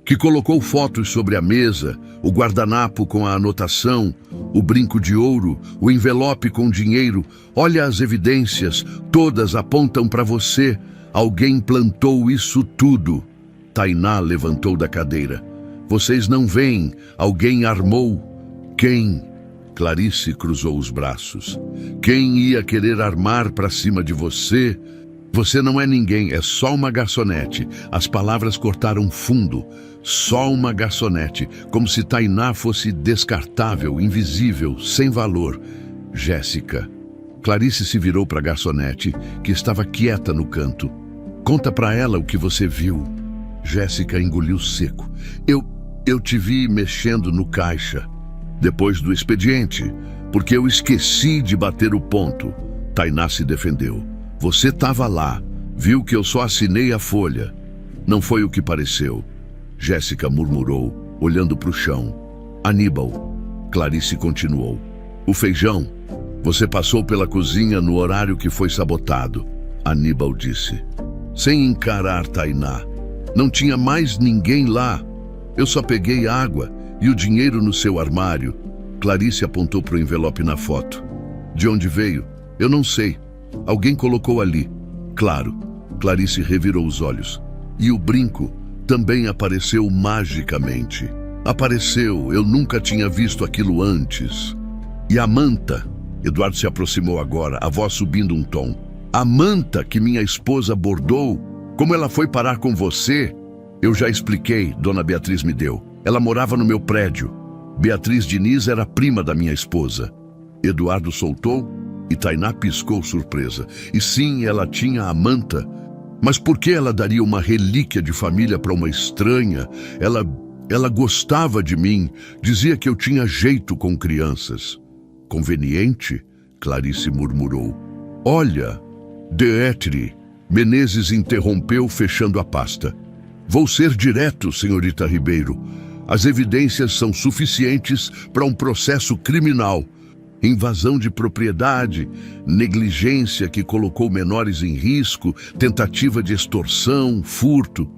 Speaker 1: que colocou fotos sobre a mesa, o guardanapo com a anotação, o brinco de ouro, o envelope com dinheiro. Olha as evidências, todas apontam para você. Alguém plantou isso tudo. Tainá levantou da cadeira. Vocês não veem, alguém armou. Quem? Clarice cruzou os braços. Quem ia querer armar para cima de você? Você não é ninguém, é só uma garçonete. As palavras cortaram fundo. Só uma garçonete, como se Tainá fosse descartável, invisível, sem valor. Jéssica. Clarice se virou para a garçonete, que estava quieta no canto. Conta para ela o que você viu. Jéssica engoliu seco. Eu te vi mexendo no caixa. Depois do expediente, porque eu esqueci de bater o ponto. Tainá se defendeu. Você estava lá, viu que eu só assinei a folha. Não foi o que pareceu. Jéssica murmurou, olhando para o chão. Aníbal. Clarice continuou. O feijão. Você passou pela cozinha no horário que foi sabotado. Aníbal disse. Sem encarar Tainá. Não tinha mais ninguém lá. Eu só peguei água e o dinheiro no seu armário. Clarice apontou para o envelope na foto. De onde veio? Eu não sei. Alguém colocou ali. Claro. Clarice revirou os olhos. E o brinco também apareceu magicamente. Apareceu. Eu nunca tinha visto aquilo antes. E a manta? Eduardo se aproximou agora, a voz subindo um tom. A manta que minha esposa bordou? Como ela foi parar com você? Eu já expliquei, Dona Beatriz me deu. Ela morava no meu prédio. Beatriz Diniz era prima da minha esposa. Eduardo soltou e Tainá piscou surpresa. E sim, ela tinha a manta. Mas por que ela daria uma relíquia de família para uma estranha? Ela gostava de mim, dizia que eu tinha jeito com crianças. Conveniente? Clarice murmurou. Olha, Deetri. Menezes interrompeu, fechando a pasta. Vou ser direto, senhorita Ribeiro. As evidências são suficientes para um processo criminal. Invasão de propriedade, negligência que colocou menores em risco, tentativa de extorsão, furto.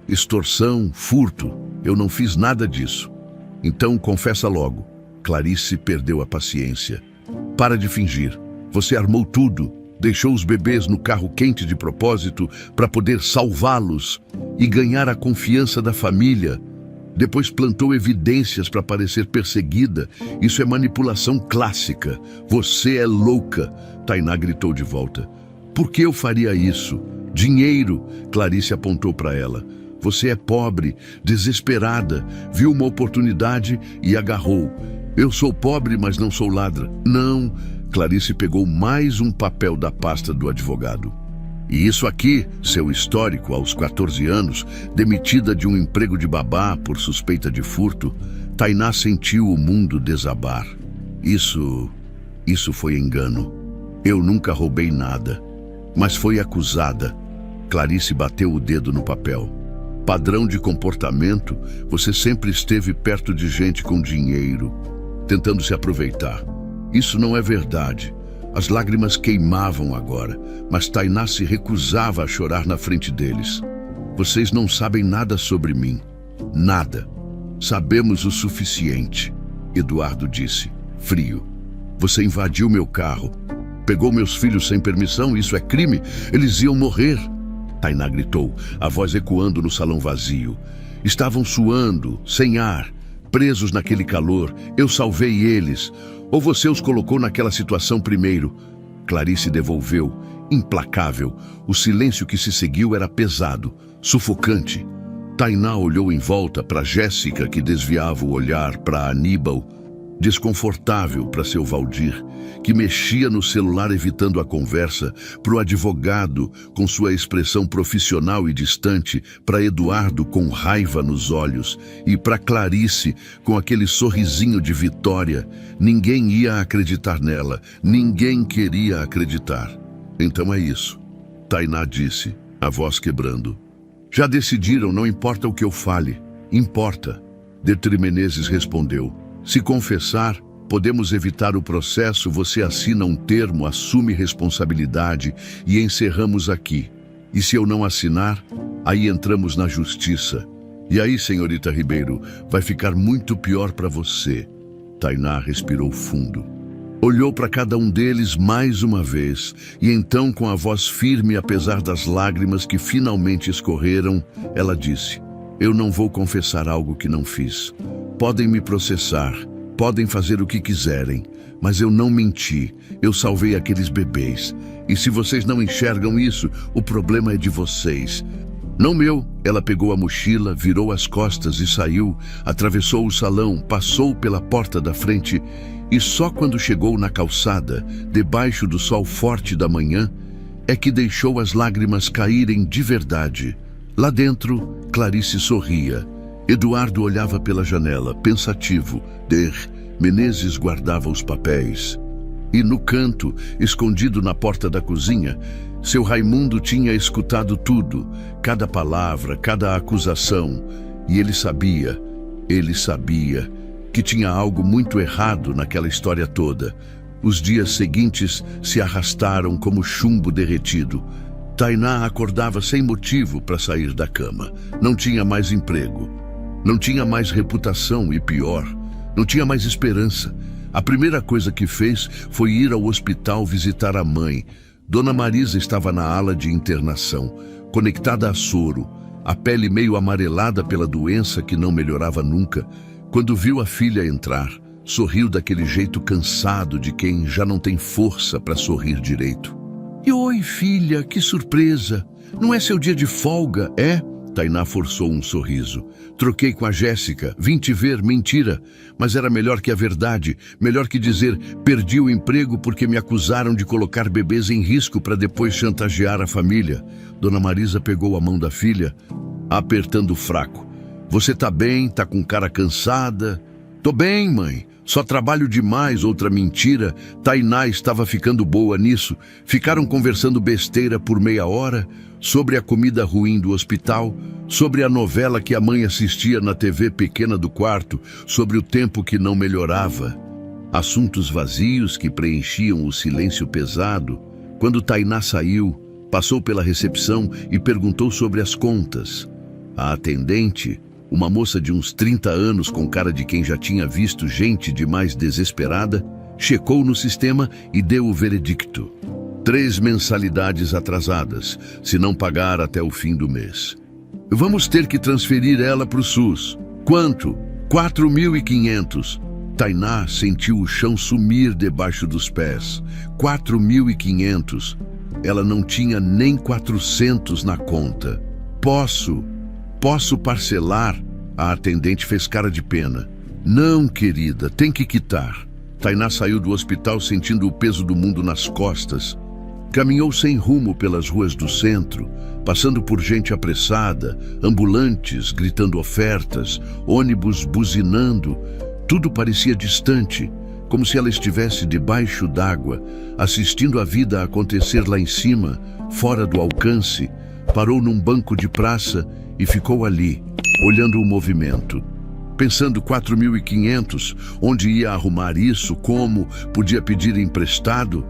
Speaker 1: Extorsão, furto. Eu não fiz nada disso. Então confessa logo. Clarice perdeu a paciência. Para de fingir. Você armou tudo. Deixou os bebês no carro quente de propósito para poder salvá-los e ganhar a confiança da família. Depois plantou evidências para parecer perseguida. Isso é manipulação clássica. Você é louca. Tainá gritou de volta. Por que eu faria isso? Dinheiro. Clarice apontou para ela. Você é pobre, desesperada. Viu uma oportunidade e agarrou. Eu sou pobre, mas não sou ladra. Não. Clarice pegou mais um papel da pasta do advogado. E isso aqui, seu histórico aos 14 anos, demitida de um emprego de babá por suspeita de furto, Tainá sentiu o mundo desabar. Isso foi engano. Eu nunca roubei nada, mas foi acusada. Clarice bateu o dedo no papel. Padrão de comportamento, você sempre esteve perto de gente com dinheiro, tentando se aproveitar. Isso não é verdade. As lágrimas queimavam agora, mas Tainá se recusava a chorar na frente deles. Vocês não sabem nada sobre mim. Nada. Sabemos o suficiente, Eduardo disse, frio. Você invadiu meu carro. Pegou meus filhos sem permissão, isso é crime. Eles iam morrer. Tainá gritou, a voz ecoando no salão vazio. Estavam suando, sem ar, presos naquele calor. Eu salvei eles. Ou você os colocou naquela situação primeiro? Clarice devolveu, implacável. O silêncio que se seguiu era pesado, sufocante. Tainá olhou em volta para Jéssica, que desviava o olhar para Aníbal, desconfortável para seu Valdir, que mexia no celular evitando a conversa, para o advogado com sua expressão profissional e distante, para Eduardo com raiva nos olhos e para Clarice com aquele sorrisinho de vitória. Ninguém ia acreditar nela, ninguém queria acreditar. Então é isso, Tainá disse, a voz quebrando. Já decidiram, não importa o que eu fale. Importa. Detri Menezes respondeu. Se confessar, podemos evitar o processo, você assina um termo, assume responsabilidade e encerramos aqui. E se eu não assinar, aí entramos na justiça. E aí, senhorita Ribeiro, vai ficar muito pior para você. Tainá respirou fundo. Olhou para cada um deles mais uma vez e então, com a voz firme, apesar das lágrimas que finalmente escorreram, ela disse: eu não vou confessar algo que não fiz. Podem me processar, podem fazer o que quiserem, mas eu não menti, eu salvei aqueles bebês. E se vocês não enxergam isso, o problema é de vocês. Não meu. Ela pegou a mochila, virou as costas e saiu, atravessou o salão, passou pela porta da frente e só quando chegou na calçada, debaixo do sol forte da manhã, é que deixou as lágrimas caírem de verdade. Lá dentro, Clarice sorria. Eduardo olhava pela janela, pensativo. Menezes guardava os papéis. E no canto, escondido na porta da cozinha, seu Raimundo tinha escutado tudo, cada palavra, cada acusação. E ele sabia que tinha algo muito errado naquela história toda. Os dias seguintes se arrastaram como chumbo derretido. Tainá acordava sem motivo para sair da cama. Não tinha mais emprego. Não tinha mais reputação e, pior, não tinha mais esperança. A primeira coisa que fez foi ir ao hospital visitar a mãe. Dona Marisa estava na ala de internação, conectada a soro, a pele meio amarelada pela doença que não melhorava nunca. Quando viu a filha entrar, sorriu daquele jeito cansado de quem já não tem força para sorrir direito. E oi, filha, que surpresa! Não é seu dia de folga, é? Tainá forçou um sorriso. Troquei com a Jéssica, vim te ver, mentira. Mas era melhor que a verdade, melhor que dizer perdi o emprego porque me acusaram de colocar bebês em risco para depois chantagear a família. Dona Marisa pegou a mão da filha, apertando fraco. Você tá bem? Tá com cara cansada? Tô bem, mãe. Só trabalho demais, outra mentira. Tainá estava ficando boa nisso. Ficaram conversando besteira por meia hora sobre a comida ruim do hospital, sobre a novela que a mãe assistia na TV pequena do quarto, sobre o tempo que não melhorava. Assuntos vazios que preenchiam o silêncio pesado. Quando Tainá saiu, passou pela recepção e perguntou sobre as contas. A atendente, uma moça de uns 30 anos com cara de quem já tinha visto gente demais desesperada, checou no sistema e deu o veredicto. 3 mensalidades atrasadas, se não pagar até o fim do mês. Vamos ter que transferir ela para o SUS. Quanto? 4.500. Tainá sentiu o chão sumir debaixo dos pés. 4.500. Ela não tinha nem 400 na conta. Posso parcelar? A atendente fez cara de pena. Não, querida, tem que quitar. Tainá saiu do hospital sentindo o peso do mundo nas costas. Caminhou sem rumo pelas ruas do centro, passando por gente apressada, ambulantes gritando ofertas, ônibus buzinando. Tudo parecia distante, como se ela estivesse debaixo d'água, assistindo a vida acontecer lá em cima, fora do alcance. Parou num banco de praça e ficou ali, olhando o movimento. Pensando 4.500, onde ia arrumar isso, como podia pedir emprestado?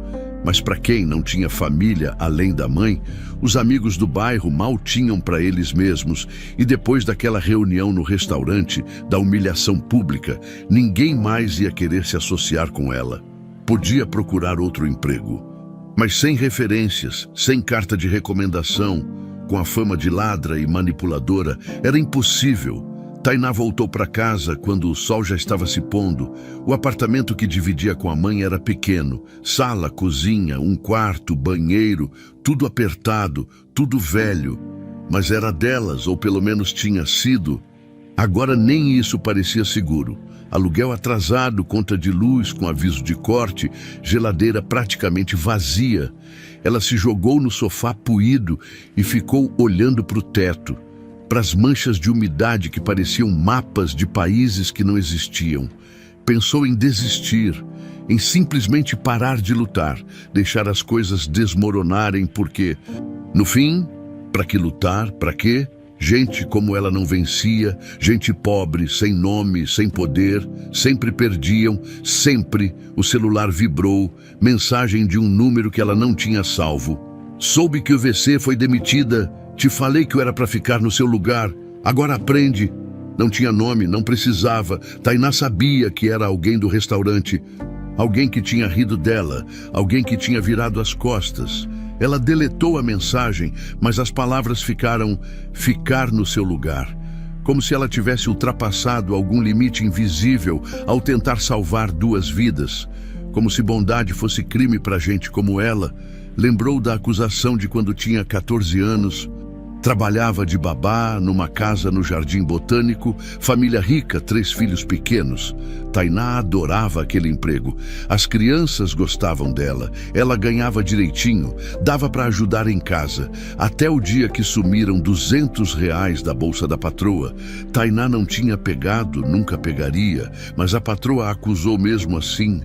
Speaker 1: Mas para quem não tinha família além da mãe, os amigos do bairro mal tinham para eles mesmos, e depois daquela reunião no restaurante, da humilhação pública, ninguém mais ia querer se associar com ela. Podia procurar outro emprego, mas sem referências, sem carta de recomendação, com a fama de ladra e manipuladora, era impossível. Tainá voltou para casa quando o sol já estava se pondo. O apartamento que dividia com a mãe era pequeno. Sala, cozinha, um quarto, banheiro, tudo apertado, tudo velho. Mas era delas, ou pelo menos tinha sido. Agora nem isso parecia seguro. Aluguel atrasado, conta de luz com aviso de corte, geladeira praticamente vazia. Ela se jogou no sofá poído e ficou olhando para o teto, para as manchas de umidade que pareciam mapas de países que não existiam. Pensou em desistir, em simplesmente parar de lutar, deixar as coisas desmoronarem, porque, no fim, para que lutar? Para quê? Gente como ela não vencia, gente pobre, sem nome, sem poder, sempre perdiam, sempre o celular vibrou, mensagem de um número que ela não tinha salvo. Soube que o VC foi demitida, te falei que eu era para ficar no seu lugar, agora aprende. Não tinha nome, não precisava, Tainá sabia que era alguém do restaurante, alguém que tinha rido dela, alguém que tinha virado as costas. Ela deletou a mensagem, mas as palavras ficar no seu lugar. Como se ela tivesse ultrapassado algum limite invisível ao tentar salvar duas vidas. Como se bondade fosse crime para gente como ela. Lembrou da acusação de quando tinha 14 anos. Trabalhava de babá numa casa no Jardim Botânico, família rica, 3 filhos pequenos. Tainá adorava aquele emprego. As crianças gostavam dela, ela ganhava direitinho, dava para ajudar em casa. Até o dia que sumiram R$ 200 da bolsa da patroa. Tainá não tinha pegado, nunca pegaria, mas a patroa a acusou mesmo assim,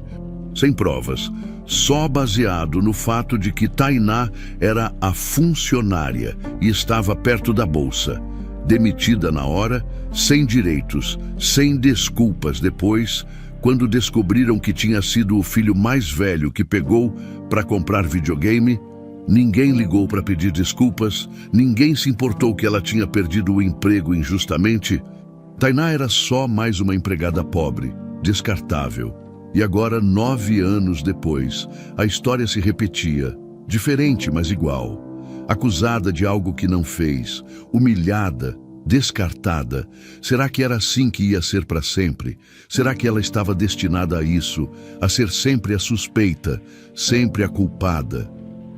Speaker 1: sem provas. Só baseado no fato de que Tainá era a funcionária e estava perto da bolsa. Demitida na hora, sem direitos, sem desculpas depois, quando descobriram que tinha sido o filho mais velho que pegou para comprar videogame, ninguém ligou para pedir desculpas, ninguém se importou que ela tinha perdido o emprego injustamente. Tainá era só mais uma empregada pobre, descartável. E agora, 9 anos depois, a história se repetia, diferente, mas igual. Acusada de algo que não fez, humilhada, descartada. Será que era assim que ia ser para sempre? Será que ela estava destinada a isso, a ser sempre a suspeita, sempre a culpada?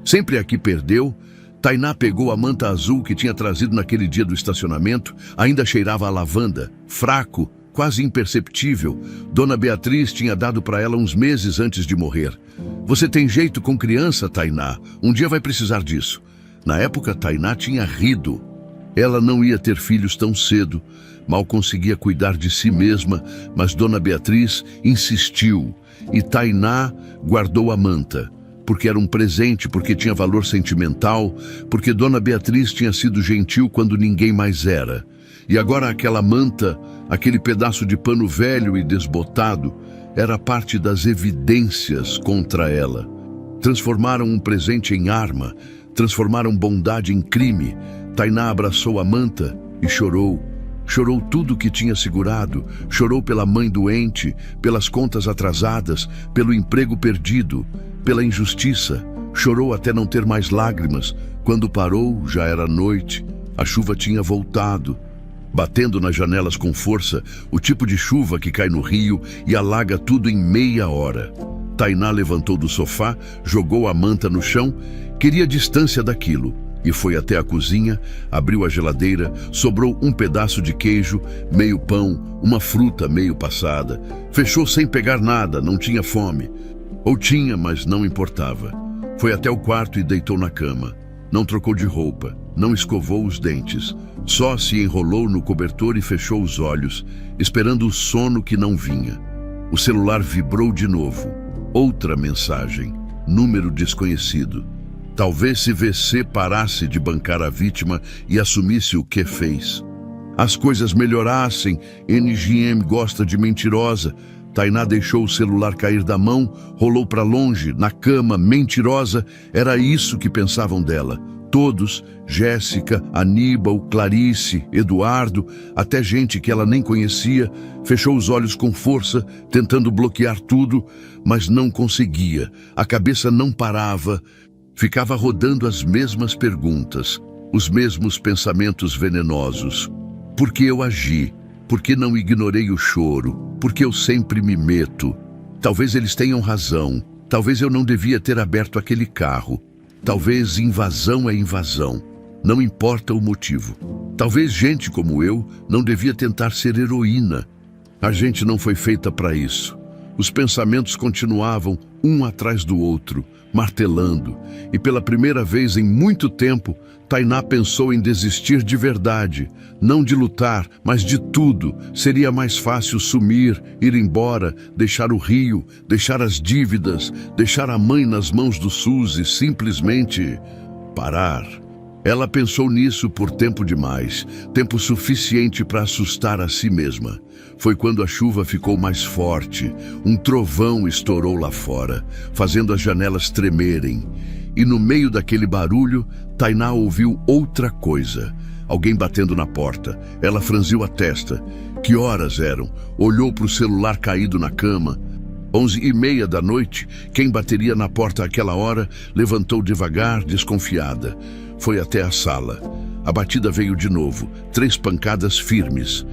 Speaker 1: Sempre a que perdeu? Tainá pegou a manta azul que tinha trazido naquele dia do estacionamento, ainda cheirava a lavanda, fraco, quase imperceptível. Dona Beatriz tinha dado para ela uns meses antes de morrer. Você tem jeito com criança, Tainá. Um dia vai precisar disso. Na época, Tainá tinha rido. Ela não ia ter filhos tão cedo. Mal conseguia cuidar de si mesma, mas Dona Beatriz insistiu. E Tainá guardou a manta. Porque era um presente, porque tinha valor sentimental, porque Dona Beatriz tinha sido gentil quando ninguém mais era. E agora aquela manta, aquele pedaço de pano velho e desbotado, era parte das evidências contra ela. Transformaram um presente em arma, transformaram bondade em crime. Tainá abraçou a manta e chorou. Chorou tudo que tinha segurado, chorou pela mãe doente, pelas contas atrasadas, pelo emprego perdido, pela injustiça. Chorou até não ter mais lágrimas. Quando parou, já era noite, a chuva tinha voltado, batendo nas janelas com força, o tipo de chuva que cai no rio e alaga tudo em meia hora. Tainá levantou do sofá, jogou a manta no chão, queria distância daquilo, e foi até a cozinha, abriu a geladeira, sobrou um pedaço de queijo, meio pão, uma fruta meio passada. Fechou sem pegar nada, não tinha fome. Ou tinha, mas não importava. Foi até o quarto e deitou na cama. Não trocou de roupa, não escovou os dentes. Só se enrolou no cobertor e fechou os olhos, esperando o sono que não vinha. O celular vibrou de novo. Outra mensagem. Número desconhecido. Talvez se VC parasse de bancar a vítima e assumisse o que fez. As coisas melhorassem. NGM gosta de mentirosa. Tainá deixou o celular cair da mão, rolou para longe, na cama, mentirosa. Era isso que pensavam dela. Todos, Jéssica, Aníbal, Clarice, Eduardo, até gente que ela nem conhecia, fechou os olhos com força, tentando bloquear tudo, mas não conseguia. A cabeça não parava, ficava rodando as mesmas perguntas, os mesmos pensamentos venenosos. Por que eu agi? Porque não ignorei o choro? Porque eu sempre me meto? Talvez eles tenham razão. Talvez eu não devia ter aberto aquele carro. Talvez invasão é invasão. Não importa o motivo. Talvez gente como eu não devia tentar ser heroína. A gente não foi feita para isso. Os pensamentos continuavam um atrás do outro, martelando. E pela primeira vez em muito tempo, Tainá pensou em desistir de verdade. Não de lutar, mas de tudo. Seria mais fácil sumir, ir embora, deixar o Rio, deixar as dívidas, deixar a mãe nas mãos do SUS e simplesmente parar. Ela pensou nisso por tempo demais, tempo suficiente para assustar a si mesma. Foi quando a chuva ficou mais forte, um trovão estourou lá fora, fazendo as janelas tremerem. E no meio daquele barulho, Tainá ouviu outra coisa. Alguém batendo na porta. Ela franziu a testa. Que horas eram? Olhou para o celular caído na cama. 11h30 da noite. Quem bateria na porta àquela hora levantou devagar, desconfiada. Foi até a sala. A batida veio de novo, 3 pancadas firmes.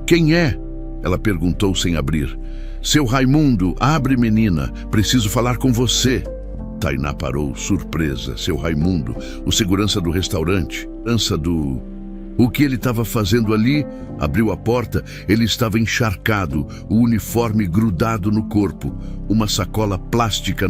Speaker 1: Quem é? Ela perguntou sem abrir. Seu Raimundo, abre, menina, preciso falar com você. Tainá parou, surpresa. Seu Raimundo, o segurança do restaurante. O que ele estava fazendo ali? Abriu a porta, ele estava encharcado, o uniforme grudado no corpo, uma sacola plástica